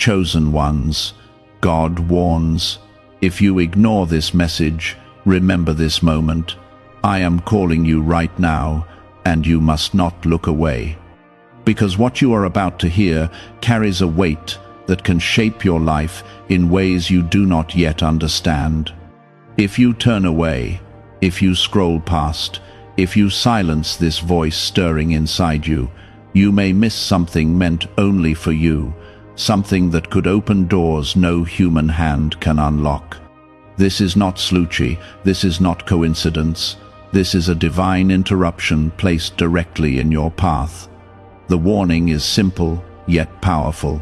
Chosen ones, God warns. If you ignore this message, remember this moment. I am calling you right now, and you must not look away. Because what you are about to hear carries a weight that can shape your life in ways you do not yet understand. If you turn away, if you scroll past, if you silence this voice stirring inside you, you may miss something meant only for you, something that could open doors no human hand can unlock. This is not slouchy, this is not coincidence. This is a divine interruption placed directly in your path. The warning is simple, yet powerful.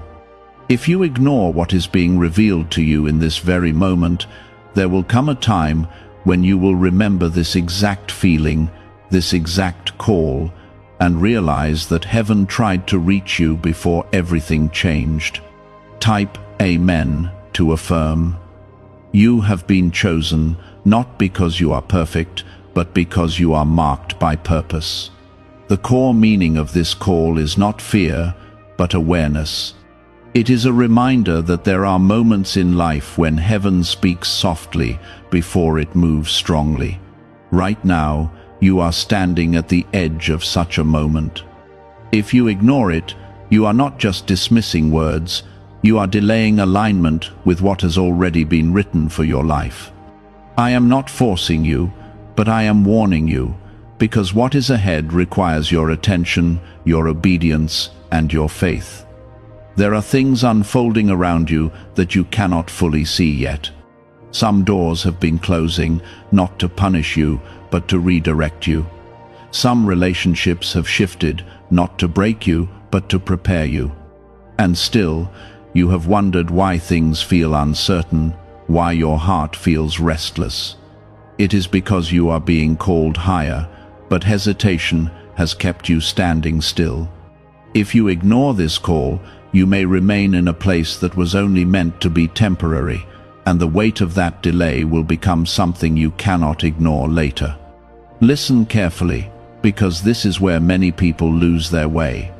If you ignore what is being revealed to you in this very moment, there will come a time when you will remember this exact feeling, this exact call, and realize that heaven tried to reach you before everything changed. Type Amen to affirm. You have been chosen, not because you are perfect, but because you are marked by purpose. The core meaning of this call is not fear, but awareness. It is a reminder that there are moments in life when heaven speaks softly before it moves strongly. Right now, you are standing at the edge of such a moment. If you ignore it, you are not just dismissing words, you are delaying alignment with what has already been written for your life. I am not forcing you, but I am warning you, because what is ahead requires your attention, your obedience, and your faith. There are things unfolding around you that you cannot fully see yet. Some doors have been closing, not to punish you, but to redirect you. Some relationships have shifted, not to break you, but to prepare you. And still, you have wondered why things feel uncertain, why your heart feels restless. It is because you are being called higher, but hesitation has kept you standing still. If you ignore this call, you may remain in a place that was only meant to be temporary, and the weight of that delay will become something you cannot ignore later. Listen carefully, because this is where many people lose their way.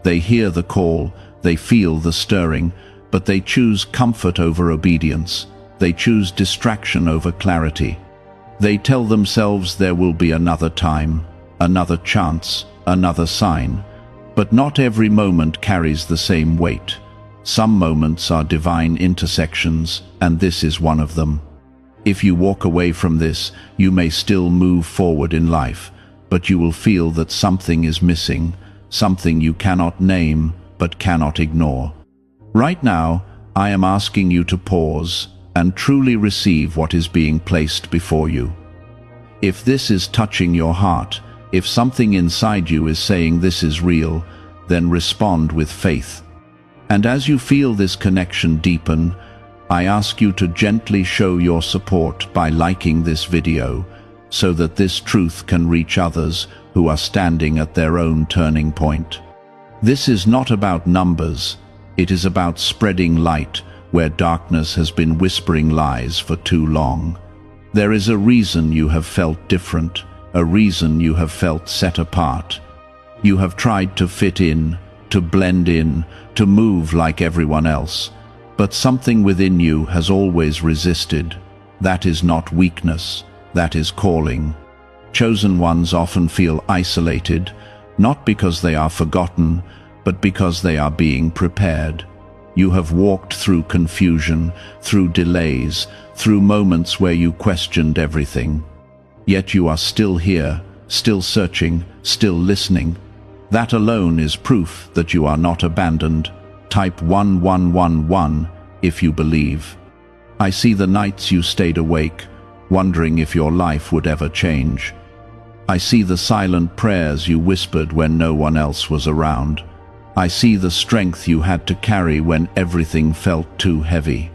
They hear the call, they feel the stirring, but they choose comfort over obedience. They choose distraction over clarity. They tell themselves there will be another time, another chance, another sign. But not every moment carries the same weight. Some moments are divine intersections, and this is one of them. If you walk away from this, you may still move forward in life, but you will feel that something is missing, something you cannot name but cannot ignore. Right now, I am asking you to pause and truly receive what is being placed before you. If this is touching your heart, if something inside you is saying this is real, then respond with faith. And as you feel this connection deepen, I ask you to gently show your support by liking this video, so that this truth can reach others who are standing at their own turning point. This is not about numbers, it is about spreading light where darkness has been whispering lies for too long. There is a reason you have felt different, a reason you have felt set apart. You have tried to fit in, to blend in, to move like everyone else, but something within you has always resisted. That is not weakness, that is calling. Chosen ones often feel isolated, not because they are forgotten, but because they are being prepared. You have walked through confusion, through delays, through moments where you questioned everything. Yet you are still here, still searching, still listening. That alone is proof that you are not abandoned. Type 1111 if you believe. I see the nights you stayed awake, wondering if your life would ever change. I see the silent prayers you whispered when no one else was around. I see the strength you had to carry when everything felt too heavy.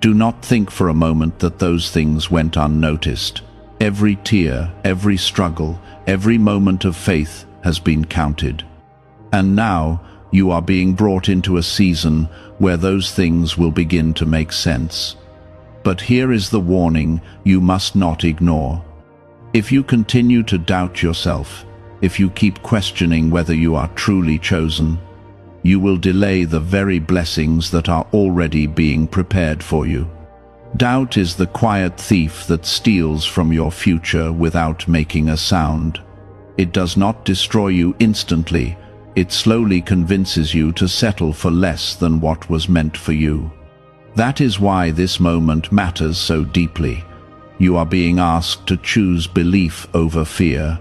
Do not think for a moment that those things went unnoticed. Every tear, every struggle, every moment of faith has been counted. And now you are being brought into a season where those things will begin to make sense. But here is the warning you must not ignore. If you continue to doubt yourself, if you keep questioning whether you are truly chosen, you will delay the very blessings that are already being prepared for you. Doubt is the quiet thief that steals from your future without making a sound. It does not destroy you instantly. It slowly convinces you to settle for less than what was meant for you. That is why this moment matters so deeply. You are being asked to choose belief over fear.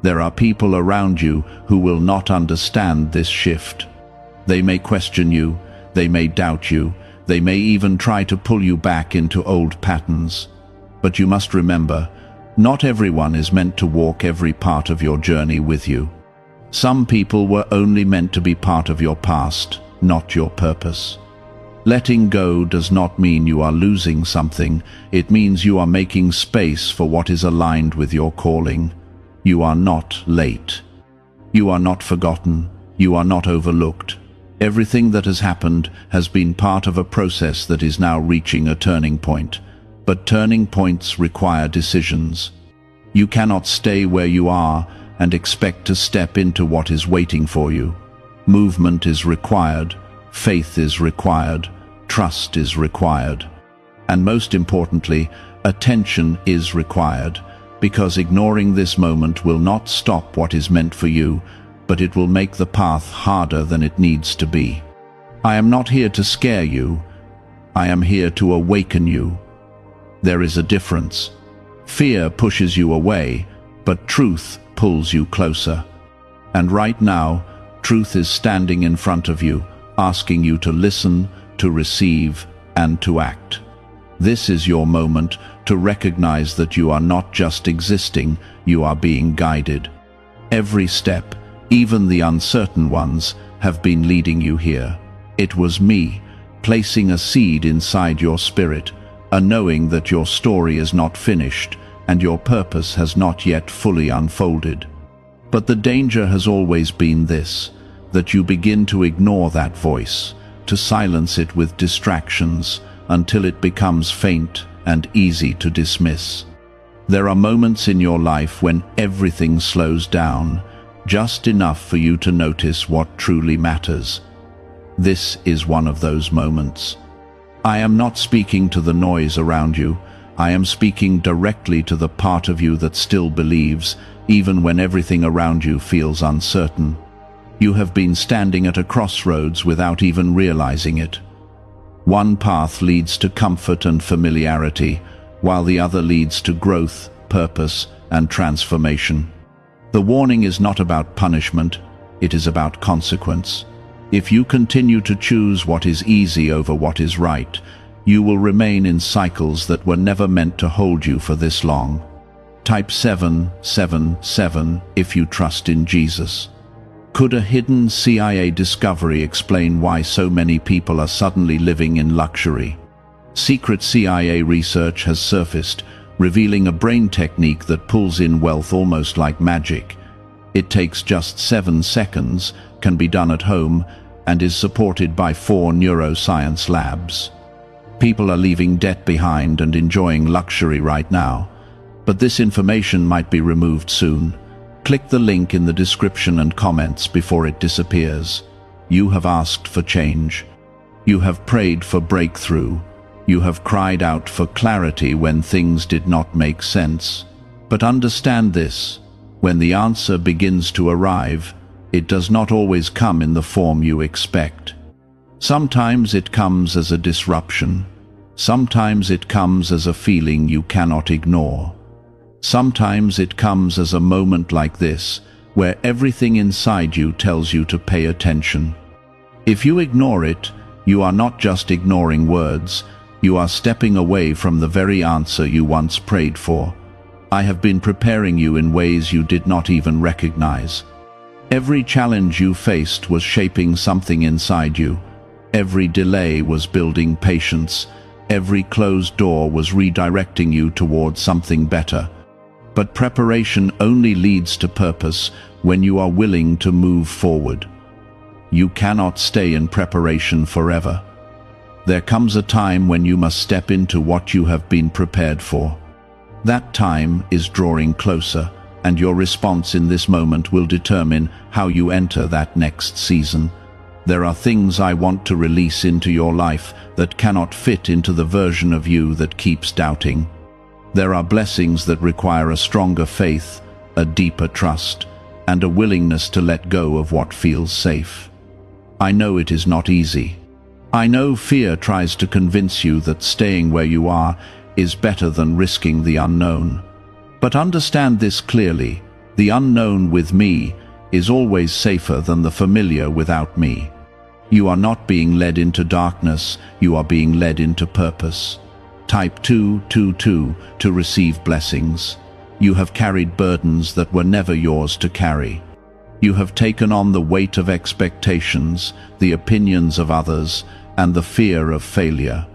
There are people around you who will not understand this shift. They may question you, they may doubt you, they may even try to pull you back into old patterns. But you must remember, not everyone is meant to walk every part of your journey with you. Some people were only meant to be part of your past, not your purpose. Letting go does not mean you are losing something. It means you are making space for what is aligned with your calling. You are not late. You are not forgotten. You are not overlooked. Everything that has happened has been part of a process that is now reaching a turning point. But turning points require decisions. You cannot stay where you are and expect to step into what is waiting for you. Movement is required, faith is required, trust is required. And most importantly, attention is required, because ignoring this moment will not stop what is meant for you, but it will make the path harder than it needs to be. I am not here to scare you. I am here to awaken you. There is a difference. Fear pushes you away, but truth pulls you closer. And right now, truth is standing in front of you, asking you to listen, to receive, and to act. This is your moment to recognize that you are not just existing, you are being guided. Every step, even the uncertain ones, have been leading you here. It was me, placing a seed inside your spirit, a knowing that your story is not finished and your purpose has not yet fully unfolded. But the danger has always been this, that you begin to ignore that voice, to silence it with distractions until it becomes faint and easy to dismiss. There are moments in your life when everything slows down, just enough for you to notice what truly matters. This is one of those moments. I am not speaking to the noise around you. I am speaking directly to the part of you that still believes, even when everything around you feels uncertain. You have been standing at a crossroads without even realizing it. One path leads to comfort and familiarity, while the other leads to growth, purpose, and transformation. The warning is not about punishment, it is about consequence. If you continue to choose what is easy over what is right, you will remain in cycles that were never meant to hold you for this long. Type 777 if you trust in Jesus. Could a hidden CIA discovery explain why so many people are suddenly living in luxury? Secret CIA research has surfaced, revealing a brain technique that pulls in wealth almost like magic. It takes just 7 seconds, can be done at home, and is supported by 4 neuroscience labs. People are leaving debt behind and enjoying luxury right now, but this information might be removed soon. Click the link in the description and comments before it disappears. You have asked for change. You have prayed for breakthrough. You have cried out for clarity when things did not make sense. But understand this, when the answer begins to arrive, it does not always come in the form you expect. Sometimes it comes as a disruption. Sometimes it comes as a feeling you cannot ignore. Sometimes it comes as a moment like this, where everything inside you tells you to pay attention. If you ignore it, you are not just ignoring words, you are stepping away from the very answer you once prayed for. I have been preparing you in ways you did not even recognize. Every challenge you faced was shaping something inside you. Every delay was building patience. Every closed door was redirecting you towards something better. But preparation only leads to purpose when you are willing to move forward. You cannot stay in preparation forever. There comes a time when you must step into what you have been prepared for. That time is drawing closer, and your response in this moment will determine how you enter that next season. There are things I want to release into your life that cannot fit into the version of you that keeps doubting. There are blessings that require a stronger faith, a deeper trust, and a willingness to let go of what feels safe. I know it is not easy. I know fear tries to convince you that staying where you are is better than risking the unknown. But understand this clearly: the unknown with me is always safer than the familiar without me. You are not being led into darkness, you are being led into purpose. Type 222 to receive blessings. You have carried burdens that were never yours to carry. You have taken on the weight of expectations, the opinions of others, and the fear of failure.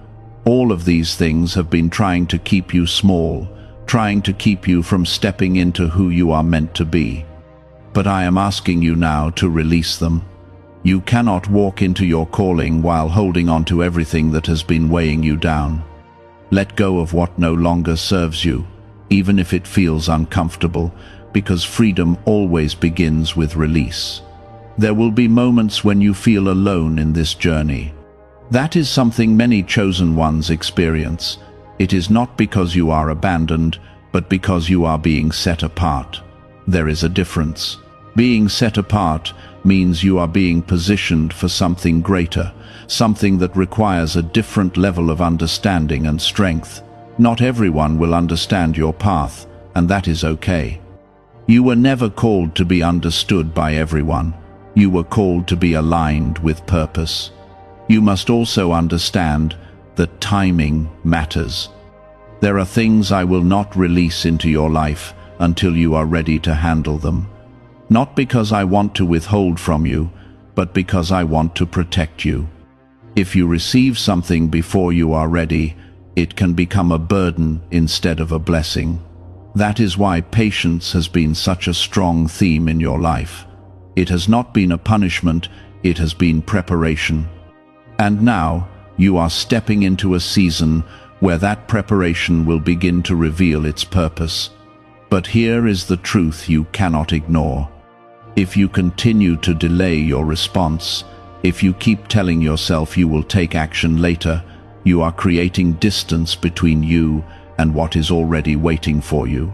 All of these things have been trying to keep you small, trying to keep you from stepping into who you are meant to be. But I am asking you now to release them. You cannot walk into your calling while holding on to everything that has been weighing you down. Let go of what no longer serves you, even if it feels uncomfortable, because freedom always begins with release. There will be moments when you feel alone in this journey. That is something many chosen ones experience. It is not because you are abandoned, but because you are being set apart. There is a difference. Being set apart means you are being positioned for something greater, something that requires a different level of understanding and strength. Not everyone will understand your path, and that is okay. You were never called to be understood by everyone. You were called to be aligned with purpose. You must also understand that timing matters. There are things I will not release into your life until you are ready to handle them. Not because I want to withhold from you, but because I want to protect you. If you receive something before you are ready, it can become a burden instead of a blessing. That is why patience has been such a strong theme in your life. It has not been a punishment, it has been preparation. And now, you are stepping into a season where that preparation will begin to reveal its purpose. But here is the truth you cannot ignore. If you continue to delay your response, if you keep telling yourself you will take action later, you are creating distance between you and what is already waiting for you.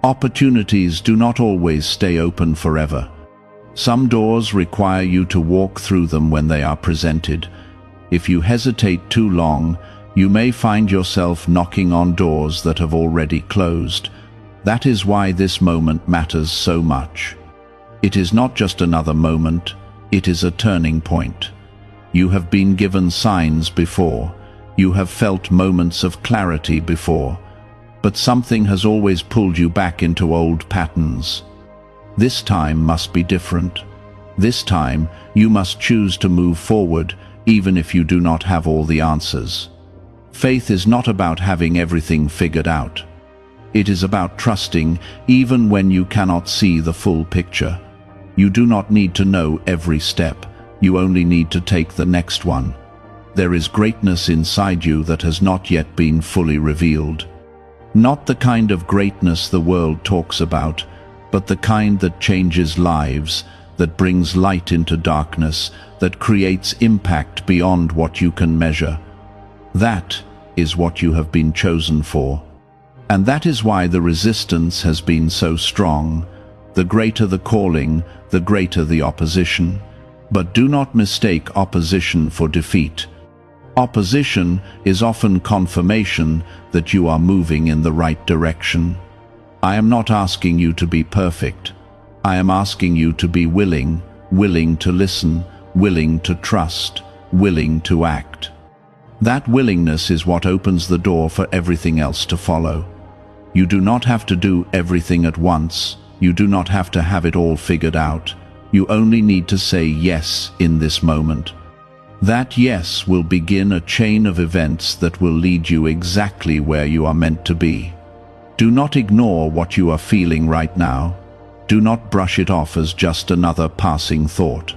Opportunities do not always stay open forever. Some doors require you to walk through them when they are presented. If you hesitate too long, you may find yourself knocking on doors that have already closed. That is why this moment matters so much. It is not just another moment, it is a turning point. You have been given signs before. You have felt moments of clarity before. But something has always pulled you back into old patterns. This time must be different. This time, you must choose to move forward, even if you do not have all the answers. Faith is not about having everything figured out. It is about trusting even when you cannot see the full picture. You do not need to know every step. You only need to take the next one. There is greatness inside you that has not yet been fully revealed. Not the kind of greatness the world talks about, but the kind that changes lives, that brings light into darkness, that creates impact beyond what you can measure. That is what you have been chosen for. And that is why the resistance has been so strong. The greater the calling, the greater the opposition. But do not mistake opposition for defeat. Opposition is often confirmation that you are moving in the right direction. I am not asking you to be perfect. I am asking you to be willing to listen, willing to trust, willing to act. That willingness is what opens the door for everything else to follow. You do not have to do everything at once. You do not have to have it all figured out. You only need to say yes in this moment. That yes will begin a chain of events that will lead you exactly where you are meant to be. Do not ignore what you are feeling right now. Do not brush it off as just another passing thought.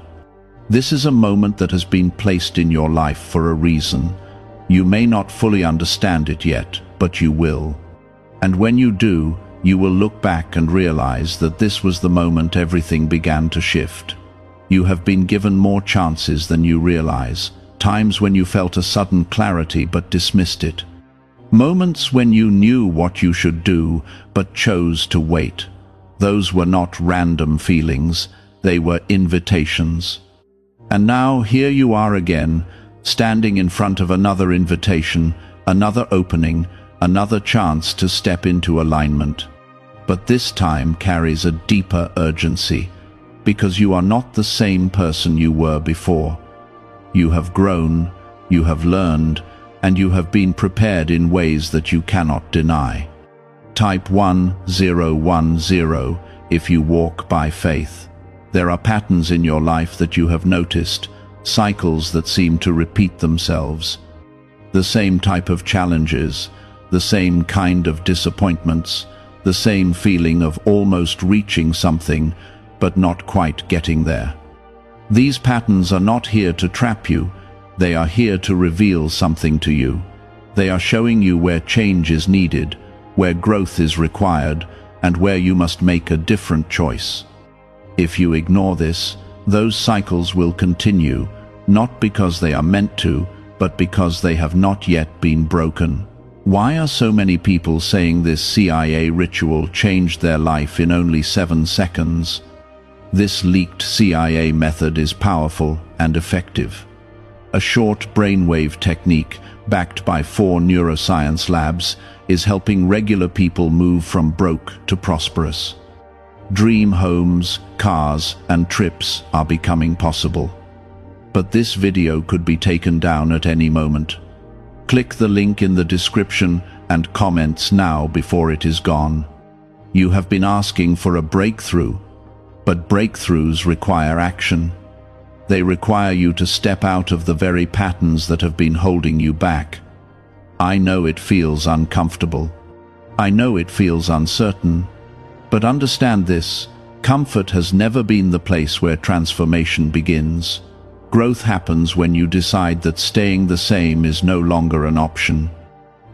This is a moment that has been placed in your life for a reason. You may not fully understand it yet, but you will. And when you do, you will look back and realize that this was the moment everything began to shift. You have been given more chances than you realize, times when you felt a sudden clarity but dismissed it. Moments when you knew what you should do but chose to wait. Those were not random feelings, they were invitations. And now here you are again, standing in front of another invitation, another opening, another chance to step into alignment. But this time carries a deeper urgency, because you are not the same person you were before. You have grown, you have learned, and you have been prepared in ways that you cannot deny. Type 1010 if you walk by faith. There are patterns in your life that you have noticed, cycles that seem to repeat themselves. The same type of challenges, the same kind of disappointments, the same feeling of almost reaching something, but not quite getting there. These patterns are not here to trap you, they are here to reveal something to you. They are showing you where change is needed, where growth is required, and where you must make a different choice. If you ignore this, those cycles will continue, not because they are meant to, but because they have not yet been broken. Why are so many people saying this CIA ritual changed their life in only 7 seconds? This leaked CIA method is powerful and effective. A short brainwave technique, backed by 4 neuroscience labs, is helping regular people move from broke to prosperous. Dream homes, cars, and trips are becoming possible. But this video could be taken down at any moment. Click the link in the description and comments now before it is gone. You have been asking for a breakthrough, but breakthroughs require action. They require you to step out of the very patterns that have been holding you back. I know it feels uncomfortable. I know it feels uncertain. But understand this, comfort has never been the place where transformation begins. Growth happens when you decide that staying the same is no longer an option.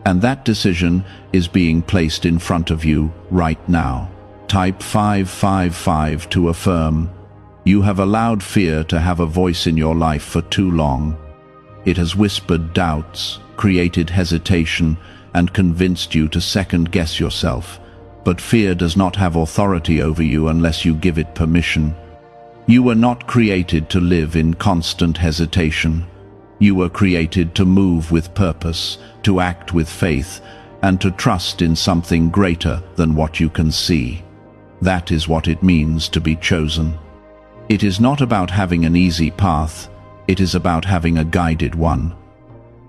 And that decision is being placed in front of you right now. Type 555 to affirm. You have allowed fear to have a voice in your life for too long. It has whispered doubts, created hesitation, and convinced you to second-guess yourself. But fear does not have authority over you unless you give it permission. You were not created to live in constant hesitation. You were created to move with purpose, to act with faith, and to trust in something greater than what you can see. That is what it means to be chosen. It is not about having an easy path, it is about having a guided one.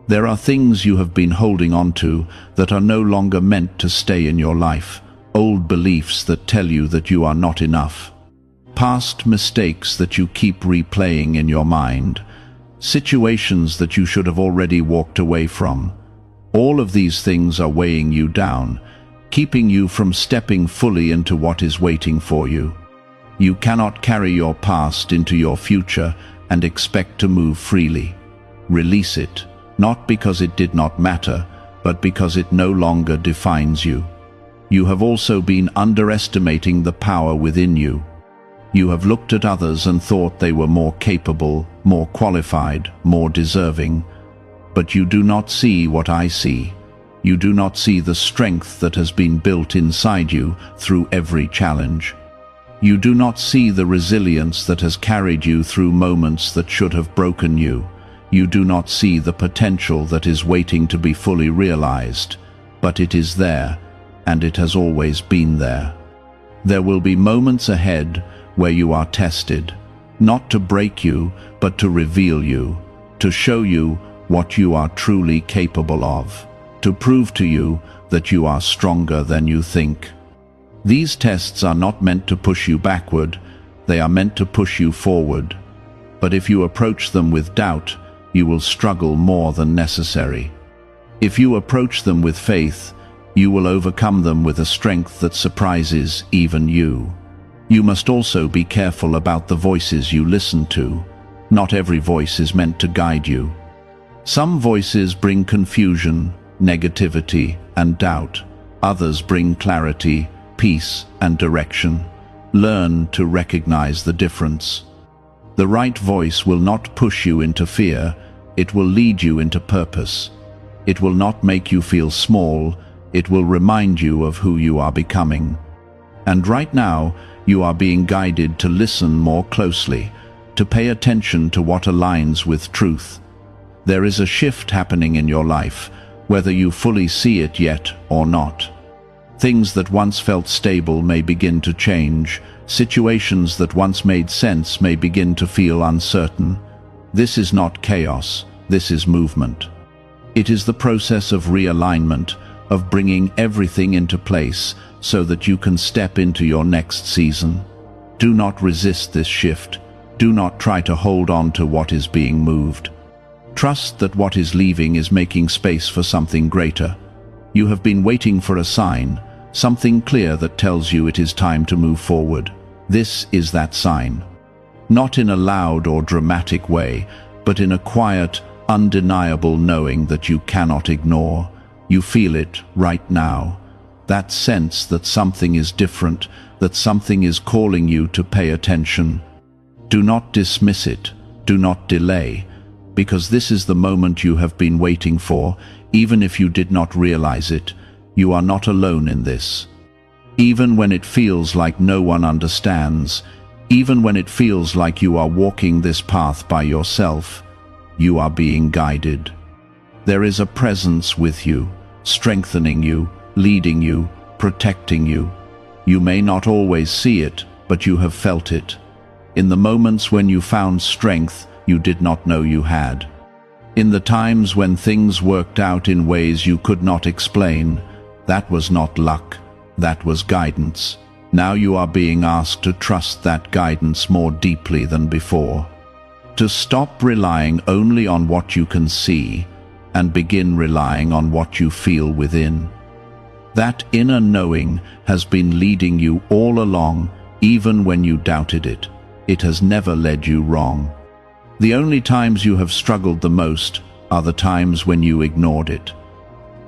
There are things you have been holding on to that are no longer meant to stay in your life, old beliefs that tell you that you are not enough, past mistakes that you keep replaying in your mind, situations that you should have already walked away from. All of these things are weighing you down, keeping you from stepping fully into what is waiting for you. You cannot carry your past into your future and expect to move freely. Release it, not because it did not matter, but because it no longer defines you. You have also been underestimating the power within you. You have looked at others and thought they were more capable, more qualified, more deserving. But you do not see what I see. You do not see the strength that has been built inside you through every challenge. You do not see the resilience that has carried you through moments that should have broken you. You do not see the potential that is waiting to be fully realized. But it is there, and it has always been there. There will be moments ahead where you are tested, not to break you, but to reveal you, to show you what you are truly capable of, to prove to you that you are stronger than you think. These tests are not meant to push you backward, they are meant to push you forward. But if you approach them with doubt, you will struggle more than necessary. If you approach them with faith, you will overcome them with a strength that surprises even you. You must also be careful about the voices you listen to. Not every voice is meant to guide you. Some voices bring confusion, negativity, and doubt. Others bring clarity, peace, and direction. Learn to recognize the difference. The right voice will not push you into fear, it will lead you into purpose. It will not make you feel small, it will remind you of who you are becoming. And right now, you are being guided to listen more closely, to pay attention to what aligns with truth. There is a shift happening in your life, whether you fully see it yet or not. Things that once felt stable may begin to change. Situations that once made sense may begin to feel uncertain. This is not chaos, this is movement. It is the process of realignment, of bringing everything into place so that you can step into your next season. Do not resist this shift. Do not try to hold on to what is being moved. Trust that what is leaving is making space for something greater. You have been waiting for a sign, something clear that tells you it is time to move forward. This is that sign. Not in a loud or dramatic way, but in a quiet, undeniable knowing that you cannot ignore. You feel it right now. That sense that something is different, that something is calling you to pay attention. Do not dismiss it. Do not delay. Because this is the moment you have been waiting for, even if you did not realize it. You are not alone in this. Even when it feels like no one understands, even when it feels like you are walking this path by yourself, you are being guided. There is a presence with you, strengthening you, leading you, protecting you. You may not always see it, but you have felt it. In the moments when you found strength you did not know you had. In the times when things worked out in ways you could not explain, that was not luck, that was guidance. Now you are being asked to trust that guidance more deeply than before. To stop relying only on what you can see and begin relying on what you feel within. That inner knowing has been leading you all along, even when you doubted it. It has never led you wrong. The only times you have struggled the most are the times when you ignored it.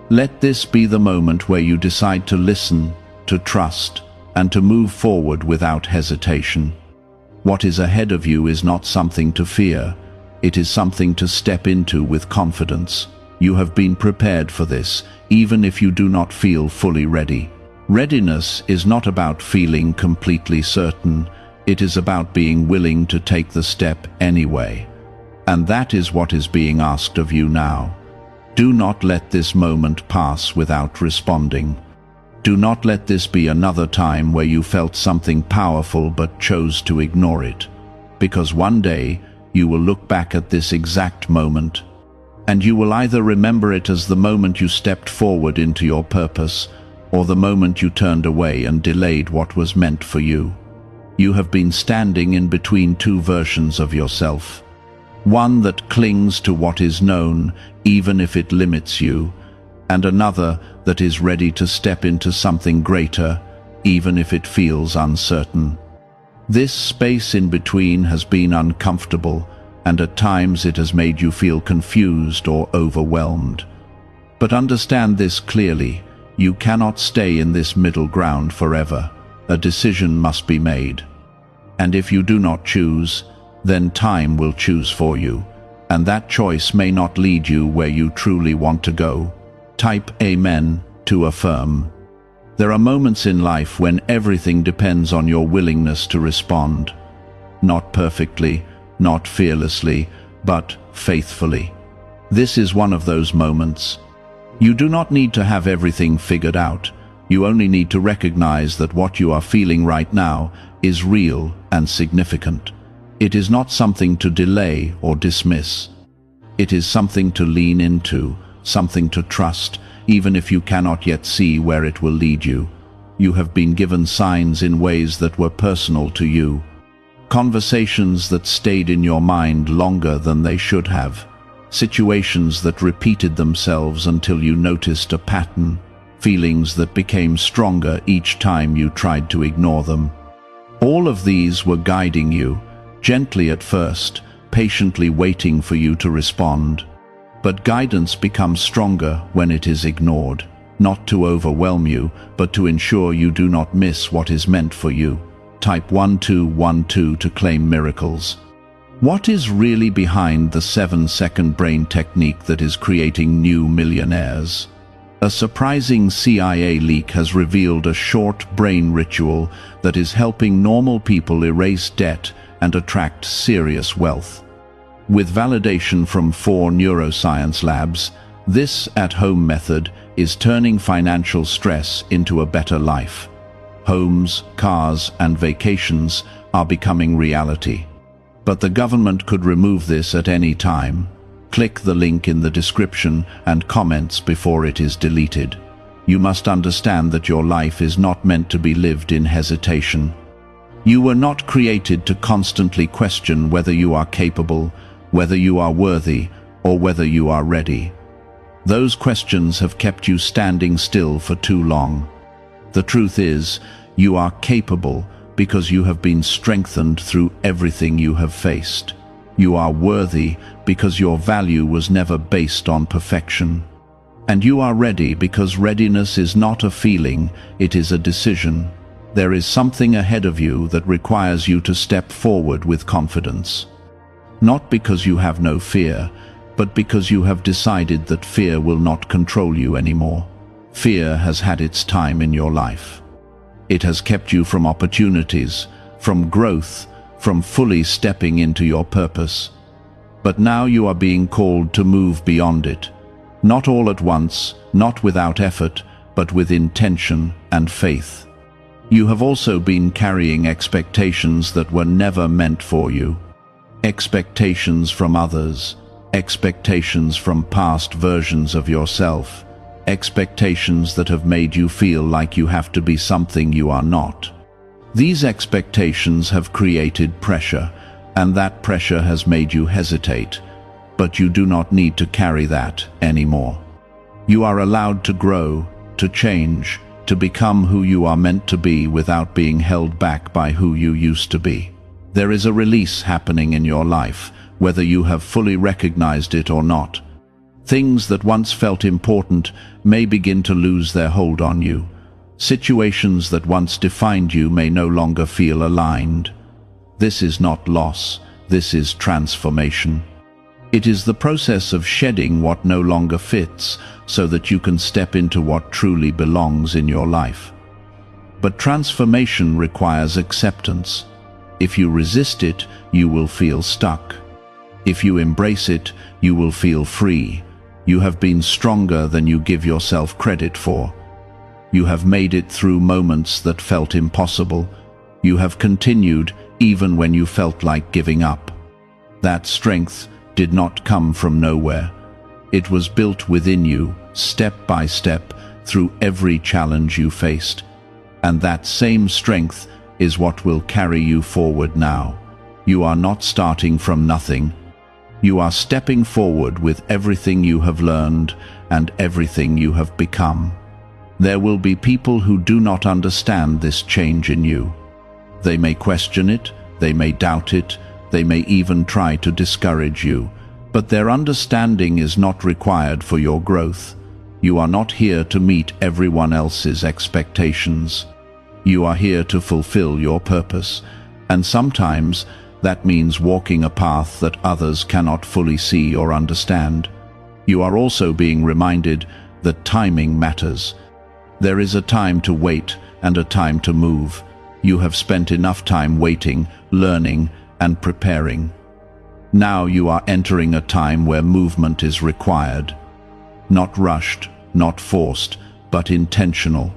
Let this be the moment where you decide to listen, to trust, and to move forward without hesitation. What is ahead of you is not something to fear. It is something to step into with confidence. You have been prepared for this, even if you do not feel fully ready. Readiness is not about feeling completely certain. It is about being willing to take the step anyway. And that is what is being asked of you now. Do not let this moment pass without responding. Do not let this be another time where you felt something powerful but chose to ignore it. Because one day you will look back at this exact moment, and you will either remember it as the moment you stepped forward into your purpose, or the moment you turned away and delayed what was meant for you. You have been standing in between two versions of yourself. One that clings to what is known, even if it limits you, and another that is ready to step into something greater, even if it feels uncertain. This space in between has been uncomfortable, and at times it has made you feel confused or overwhelmed. But understand this clearly: you cannot stay in this middle ground forever. A decision must be made. And if you do not choose, then time will choose for you, and that choice may not lead you where you truly want to go. Type Amen to affirm. There are moments in life when everything depends on your willingness to respond. Not perfectly, not fearlessly, but faithfully. This is one of those moments. You do not need to have everything figured out. You only need to recognize that what you are feeling right now is real and significant. It is not something to delay or dismiss. It is something to lean into, something to trust, even if you cannot yet see where it will lead you. You have been given signs in ways that were personal to you. Conversations that stayed in your mind longer than they should have. Situations that repeated themselves until you noticed a pattern. Feelings that became stronger each time you tried to ignore them. All of these were guiding you, gently at first, patiently waiting for you to respond. But guidance becomes stronger when it is ignored, not to overwhelm you, but to ensure you do not miss what is meant for you. Type 1212 to claim miracles. What is really behind the 7-second brain technique that is creating new millionaires? A surprising CIA leak has revealed a short brain ritual that is helping normal people erase debt and attract serious wealth. With validation from 4 neuroscience labs, this at-home method is turning financial stress into a better life. Homes, cars, and vacations are becoming reality. But the government could remove this at any time. Click the link in the description and comments before it is deleted. You must understand that your life is not meant to be lived in hesitation. You were not created to constantly question whether you are capable, whether you are worthy, or whether you are ready. Those questions have kept you standing still for too long. The truth is, you are capable because you have been strengthened through everything you have faced. You are worthy because your value was never based on perfection. And you are ready because readiness is not a feeling, it is a decision. There is something ahead of you that requires you to step forward with confidence. Not because you have no fear, but because you have decided that fear will not control you anymore. Fear has had its time in your life. It has kept you from opportunities, from growth, from fully stepping into your purpose. But now you are being called to move beyond it. Not all at once, not without effort, but with intention and faith. You have also been carrying expectations that were never meant for you. Expectations from others, expectations from past versions of yourself, expectations that have made you feel like you have to be something you are not. These expectations have created pressure, and that pressure has made you hesitate, but you do not need to carry that anymore. You are allowed to grow, to change, to become who you are meant to be without being held back by who you used to be. There is a release happening in your life, whether you have fully recognized it or not. Things that once felt important may begin to lose their hold on you. Situations that once defined you may no longer feel aligned. This is not loss, this is transformation. It is the process of shedding what no longer fits so that you can step into what truly belongs in your life. But transformation requires acceptance. If you resist it, you will feel stuck. If you embrace it, you will feel free. You have been stronger than you give yourself credit for. You have made it through moments that felt impossible. You have continued even when you felt like giving up. That strength did not come from nowhere. It was built within you, step by step, through every challenge you faced. And that same strength is what will carry you forward now. You are not starting from nothing. You are stepping forward with everything you have learned and everything you have become. There will be people who do not understand this change in you. They may question it, they may doubt it, they may even try to discourage you, but their understanding is not required for your growth. You are not here to meet everyone else's expectations. You are here to fulfill your purpose, and sometimes that means walking a path that others cannot fully see or understand. You are also being reminded that timing matters. There is a time to wait and a time to move. You have spent enough time waiting, learning, and preparing. Now you are entering a time where movement is required. Not rushed, not forced, but intentional.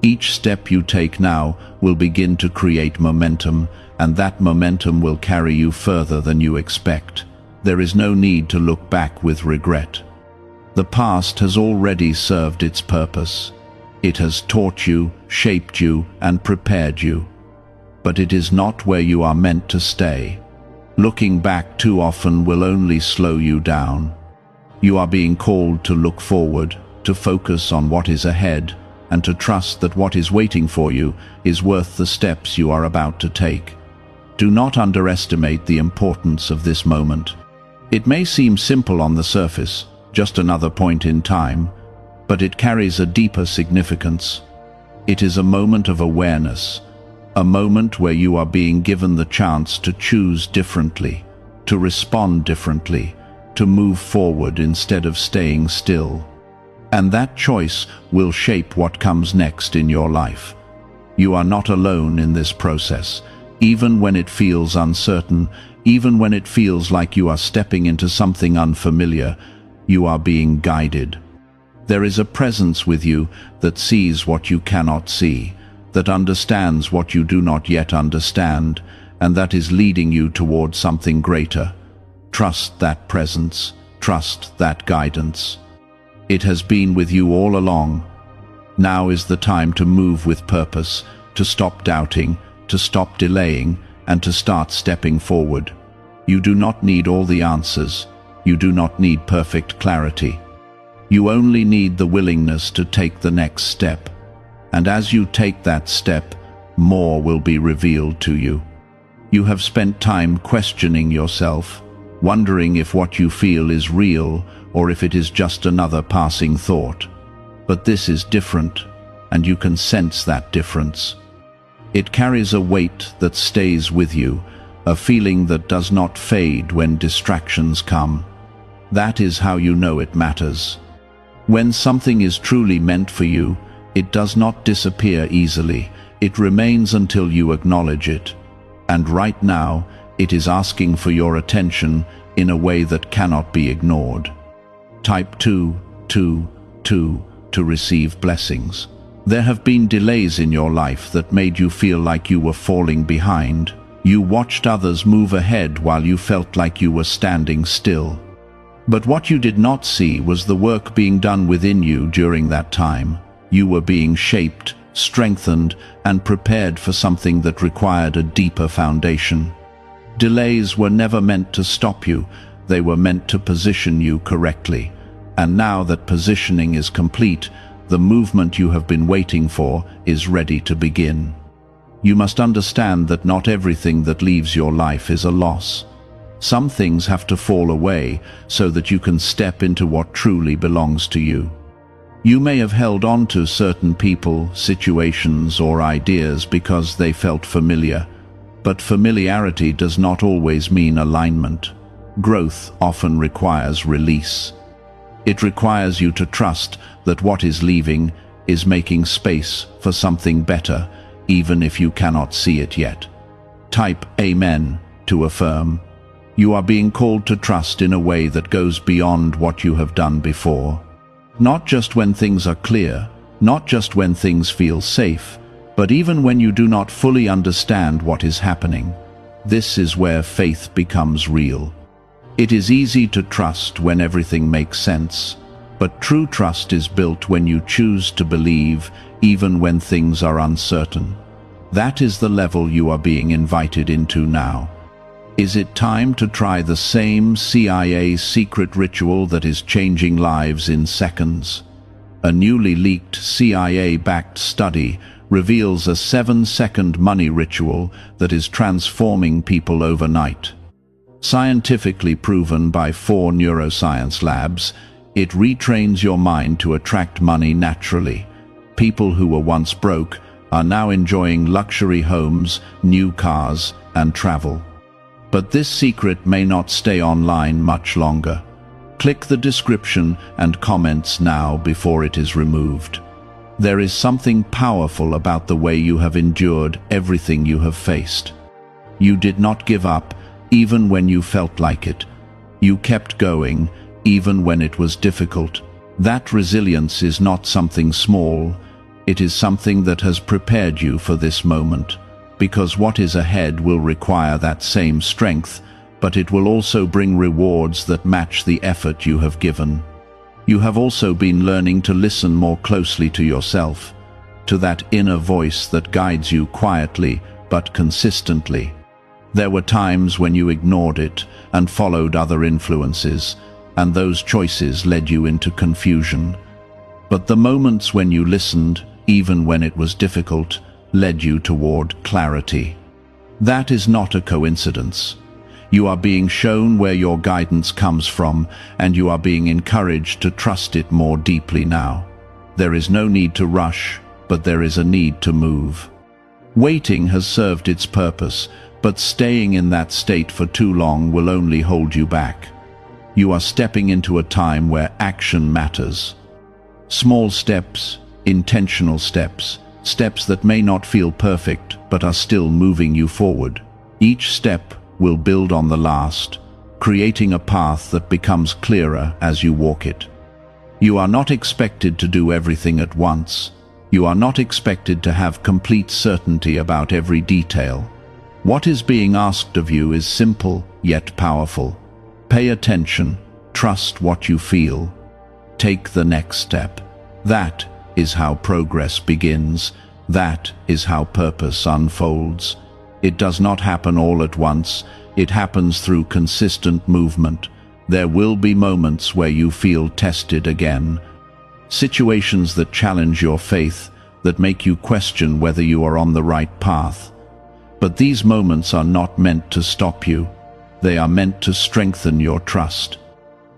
Each step you take now will begin to create momentum, and that momentum will carry you further than you expect. There is no need to look back with regret. The past has already served its purpose. It has taught you, shaped you, and prepared you. But it is not where you are meant to stay. Looking back too often will only slow you down. You are being called to look forward, to focus on what is ahead, and to trust that what is waiting for you is worth the steps you are about to take. Do not underestimate the importance of this moment. It may seem simple on the surface, just another point in time, but it carries a deeper significance. It is a moment of awareness, a moment where you are being given the chance to choose differently, to respond differently, to move forward instead of staying still. And that choice will shape what comes next in your life. You are not alone in this process, even when it feels uncertain, even when it feels like you are stepping into something unfamiliar. You are being guided. There is a presence with you that sees what you cannot see, that understands what you do not yet understand, and that is leading you towards something greater. Trust that presence, trust that guidance. It has been with you all along. Now is the time to move with purpose, to stop doubting, to stop delaying, and to start stepping forward. You do not need all the answers. You do not need perfect clarity. You only need the willingness to take the next step. And as you take that step, more will be revealed to you. You have spent time questioning yourself, wondering if what you feel is real or if it is just another passing thought. But this is different, and you can sense that difference. It carries a weight that stays with you, a feeling that does not fade when distractions come. That is how you know it matters. When something is truly meant for you, it does not disappear easily. It remains until you acknowledge it. And right now, it is asking for your attention in a way that cannot be ignored. Type 2 to receive blessings. There have been delays in your life that made you feel like you were falling behind. You watched others move ahead while you felt like you were standing still. But what you did not see was the work being done within you during that time. You were being shaped, strengthened, and prepared for something that required a deeper foundation. Delays were never meant to stop you. They were meant to position you correctly. And now that positioning is complete, the movement you have been waiting for is ready to begin. You must understand that not everything that leaves your life is a loss. Some things have to fall away so that you can step into what truly belongs to you. You may have held on to certain people, situations, or ideas because they felt familiar, but familiarity does not always mean alignment. Growth often requires release. It requires you to trust that what is leaving is making space for something better, even if you cannot see it yet. Type Amen to affirm. You are being called to trust in a way that goes beyond what you have done before. Not just when things are clear, not just when things feel safe, but even when you do not fully understand what is happening. This is where faith becomes real. It is easy to trust when everything makes sense, but true trust is built when you choose to believe even when things are uncertain. That is the level you are being invited into now. Is it time to try the same CIA secret ritual that is changing lives in seconds? A newly leaked CIA-backed study reveals a 7-second money ritual that is transforming people overnight. Scientifically proven by 4 neuroscience labs, it retrains your mind to attract money naturally. People who were once broke are now enjoying luxury homes, new cars, and travel. But this secret may not stay online much longer. Click the description and comments now before it is removed. There is something powerful about the way you have endured everything you have faced. You did not give up, even when you felt like it. You kept going, even when it was difficult. That resilience is not something small. It is something that has prepared you for this moment. Because what is ahead will require that same strength, but it will also bring rewards that match the effort you have given. You have also been learning to listen more closely to yourself, to that inner voice that guides you quietly but consistently. There were times when you ignored it and followed other influences, and those choices led you into confusion. But the moments when you listened, even when it was difficult, led you toward clarity. That is not a coincidence. You are being shown where your guidance comes from, and you are being encouraged to trust it more deeply now. There is no need to rush, but there is a need to move. Waiting has served its purpose, But staying in that state for too long will only hold you back. You are stepping into a time where action matters. Small steps, intentional steps, steps that may not feel perfect but are still moving you forward. Each step will build on the last, creating a path that becomes clearer as you walk it. You are not expected to do everything at once. You are not expected to have complete certainty about every detail. What is being asked of you is simple yet powerful. Pay attention, trust what you feel. Take the next step. That is how progress begins. That is how purpose unfolds. It does not happen all at once. It happens through consistent movement. There will be moments where you feel tested again. Situations that challenge your faith, that make you question whether you are on the right path. But these moments are not meant to stop you. They are meant to strengthen your trust.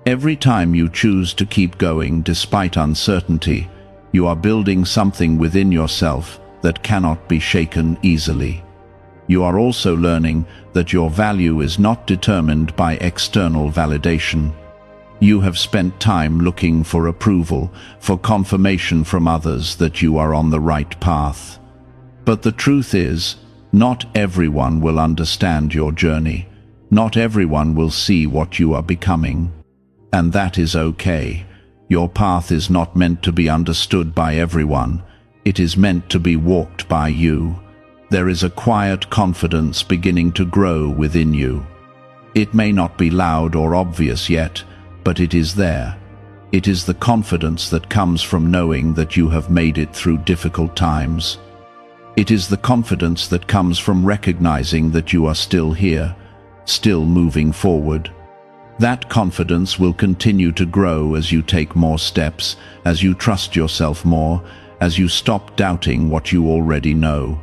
Every time you choose to keep going despite uncertainty, you are building something within yourself that cannot be shaken easily. You are also learning that your value is not determined by external validation. You have spent time looking for approval, for confirmation from others that you are on the right path. But the truth is, not everyone will understand your journey. Not everyone will see what you are becoming. And that is okay. Your path is not meant to be understood by everyone. It is meant to be walked by you. There is a quiet confidence beginning to grow within you. It may not be loud or obvious yet, but it is there. It is the confidence that comes from knowing that you have made it through difficult times. It is the confidence that comes from recognizing that you are still here, still moving forward. That confidence will continue to grow as you take more steps, as you trust yourself more, as you stop doubting what you already know.